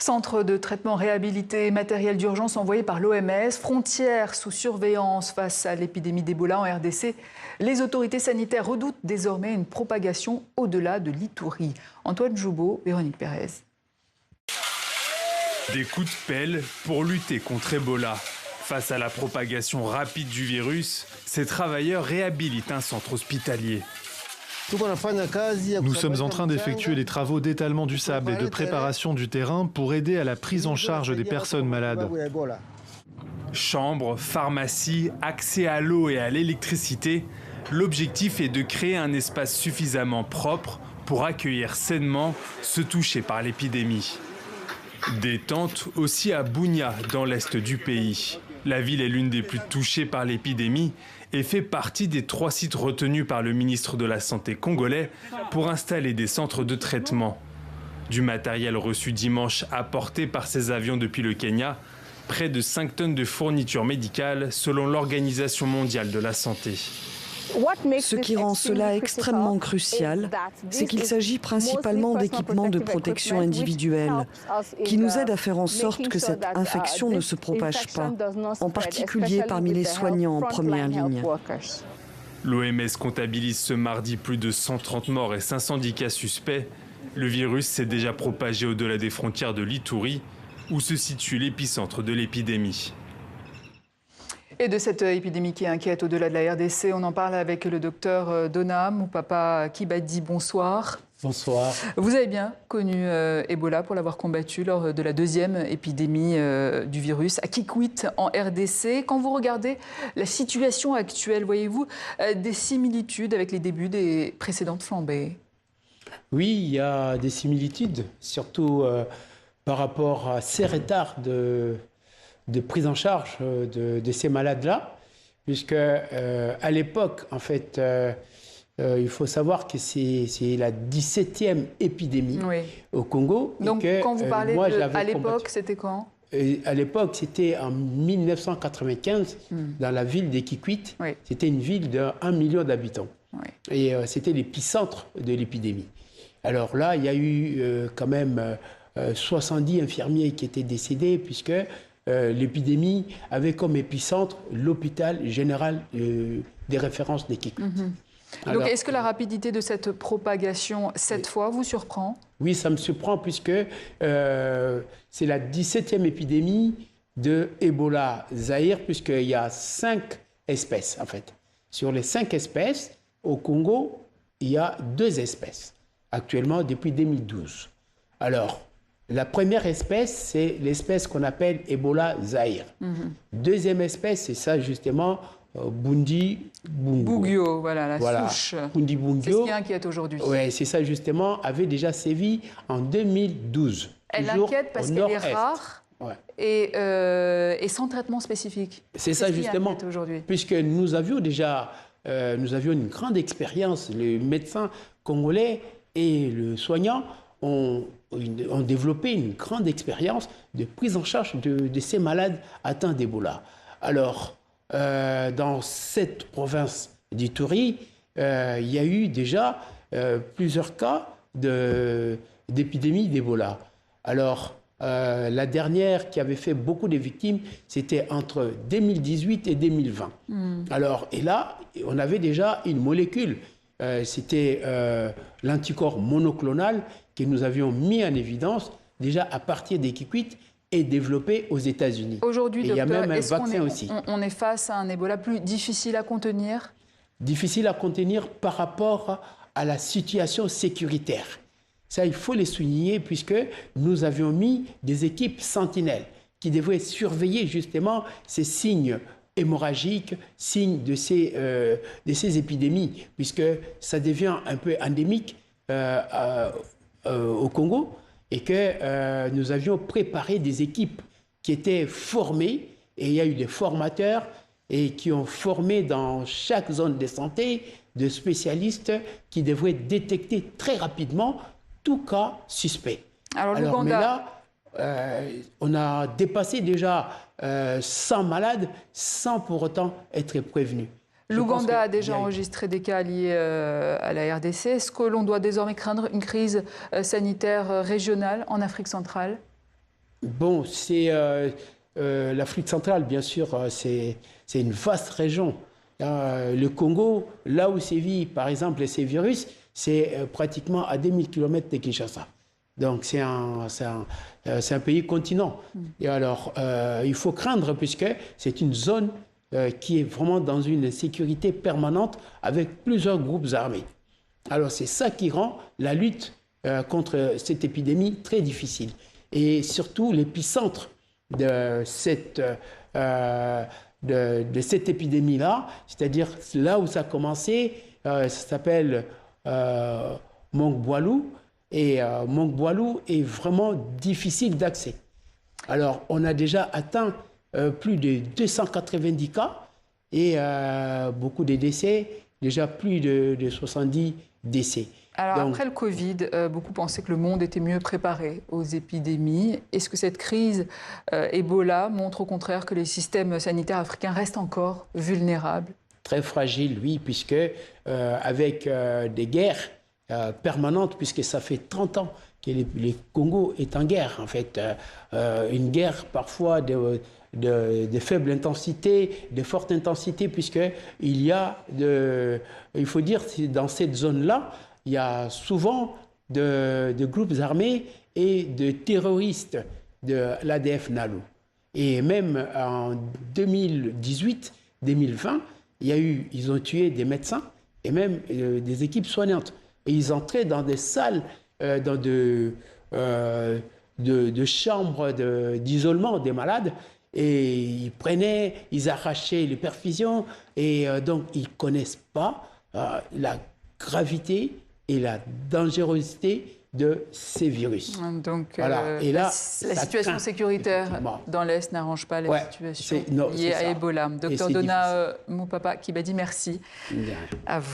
Centre de traitement réhabilité, matériel d'urgence envoyé par l'OMS, frontières sous surveillance face à l'épidémie d'Ebola en RDC. Les autorités sanitaires redoutent désormais une propagation au-delà de l'Ituri. Antoine Joubeau, Véronique Pérez. Des coups de pelle pour lutter contre Ebola. Face à la propagation rapide du virus, ces travailleurs réhabilitent un centre hospitalier. Nous sommes en train d'effectuer les travaux d'étalement du sable et de préparation du terrain pour aider à la prise en charge des personnes malades. Chambres, pharmacie, accès à l'eau et à l'électricité. L'objectif est de créer un espace suffisamment propre pour accueillir sainement ceux touchés par l'épidémie. Des tentes aussi à Bunia, dans l'est du pays. La ville est l'une des plus touchées par l'épidémie et fait partie des 3 sites retenus par le ministre de la Santé congolais pour installer des centres de traitement. Du matériel reçu dimanche apporté par ces avions depuis le Kenya, près de 5 tonnes de fournitures médicales selon l'Organisation mondiale de la santé. Ce qui rend cela extrêmement crucial, c'est qu'il s'agit principalement d'équipements de protection individuelle qui nous aident à faire en sorte que cette infection ne se propage pas, en particulier parmi les soignants en première ligne. L'OMS comptabilise ce mardi plus de 130 morts et 510 cas suspects. Le virus s'est déjà propagé au-delà des frontières de l'Ituri, où se situe l'épicentre de l'épidémie. Et de cette épidémie qui inquiète au-delà de la RDC, on en parle avec le docteur Dona Moupapa Kibadi. Bonsoir. Bonsoir. Vous avez bien connu Ebola pour l'avoir combattu lors de la 2e épidémie du virus à Kikwit en RDC. Quand vous regardez la situation actuelle, voyez-vous des similitudes avec les débuts des précédentes flambées? Oui, il y a des similitudes, surtout par rapport à ces retards de prise en charge de ces malades-là, puisque à l'époque, en fait, il faut savoir que c'est la 17e épidémie au Congo. Donc, quand vous parlez à l'époque, c'était quand? À l'époque, c'était en 1995, dans la ville de Kikwit. C'était une ville de 1 million d'habitants. Et c'était l'épicentre de l'épidémie. Alors là, il y a eu quand même 70 infirmiers qui étaient décédés, puisque l'épidémie avait comme épicentre l'hôpital général des références des Kikwit. Donc, est-ce que la rapidité de cette propagation, cette fois, vous surprend? Oui, ça me surprend, puisque c'est la 17e épidémie de Ebola Zaïre, puisqu'il y a 5 espèces, en fait. Sur les 5 espèces, au Congo, il y a 2 espèces, actuellement, depuis 2012. Alors, la première espèce, c'est l'espèce qu'on appelle Ebola Zaïre. Deuxième espèce, c'est ça justement, Bundi Bugyo, voilà, la souche. Bundi Bugyo. C'est ce qui inquiète aujourd'hui. Oui, c'est ça justement, avait déjà sévi en 2012. Elle inquiète parce qu'elle est rare et sans traitement spécifique. C'est ça justement, puisque nous avions déjà une grande expérience. Les médecins congolais et le soignant ont développé une grande expérience de prise en charge de ces malades atteints d'Ebola. Alors, dans cette province d'Ituri, il y a eu déjà plusieurs cas d'épidémie d'Ebola. Alors, la dernière qui avait fait beaucoup de victimes, c'était entre 2018 et 2020. Alors, et là, on avait déjà une molécule. C'était l'anticorps monoclonal que nous avions mis en évidence déjà à partir des Kikwit et développé aux États-Unis. Aujourd'hui, docteur, il y a même un vaccin aussi. On est face à un Ebola plus difficile à contenir? Difficile à contenir par rapport à la situation sécuritaire. Ça, il faut les souligner, puisque nous avions mis des équipes sentinelles qui devraient surveiller justement ces signes hémorragiques, signes de ces épidémies, puisque ça devient un peu endémique au Congo, et que nous avions préparé des équipes qui étaient formées, et il y a eu des formateurs et qui ont formé dans chaque zone de santé de spécialistes qui devraient détecter très rapidement tout cas suspect. Alors mais là, on a dépassé déjà 100 malades sans pour autant être prévenus. L'Ouganda a déjà enregistré des cas liés à la RDC. Est-ce que l'on doit désormais craindre une crise sanitaire régionale en Afrique centrale? Bon, c'est l'Afrique centrale, bien sûr, c'est une vaste région. Le Congo, là où sévit, par exemple, ces virus, c'est pratiquement à 2000 km de Kinshasa. Donc, c'est un pays continent. Et alors, il faut craindre, puisque c'est une zone qui est vraiment dans une sécurité permanente avec plusieurs groupes armés. Alors, c'est ça qui rend la lutte contre cette épidémie très difficile. Et surtout, l'épicentre de cette épidémie-là, c'est-à-dire là où ça a commencé, ça s'appelle Mongboalou, et Mongboalou est vraiment difficile d'accès. Alors, on a déjà atteint plus de 290 cas et beaucoup de décès, déjà plus de 70 décès. Alors, après le Covid, beaucoup pensaient que le monde était mieux préparé aux épidémies. Est-ce que cette crise Ebola montre au contraire que les systèmes sanitaires africains restent encore vulnérables? Très fragiles, oui, puisque avec des guerres permanentes, puisque ça fait 30 ans que le Congo est en guerre, en fait. Une guerre parfois de faible intensité, de forte intensité, puisqu'il y a, il faut dire, dans cette zone-là, il y a souvent de groupes armés et de terroristes de l'ADF NALU. Et même en 2018-2020, ils ont tué des médecins et même des équipes soignantes. Et ils entraient dans des salles, dans de chambres d'isolement des malades, et ils arrachaient les perfusions, et donc ils ne connaissent pas la gravité et la dangerosité de ces virus. Donc, voilà. Et là, la situation sécuritaire dans l'Est n'arrange pas la situation liée à Ebola. Docteur Dona Moupapa Kibadi, merci à vous.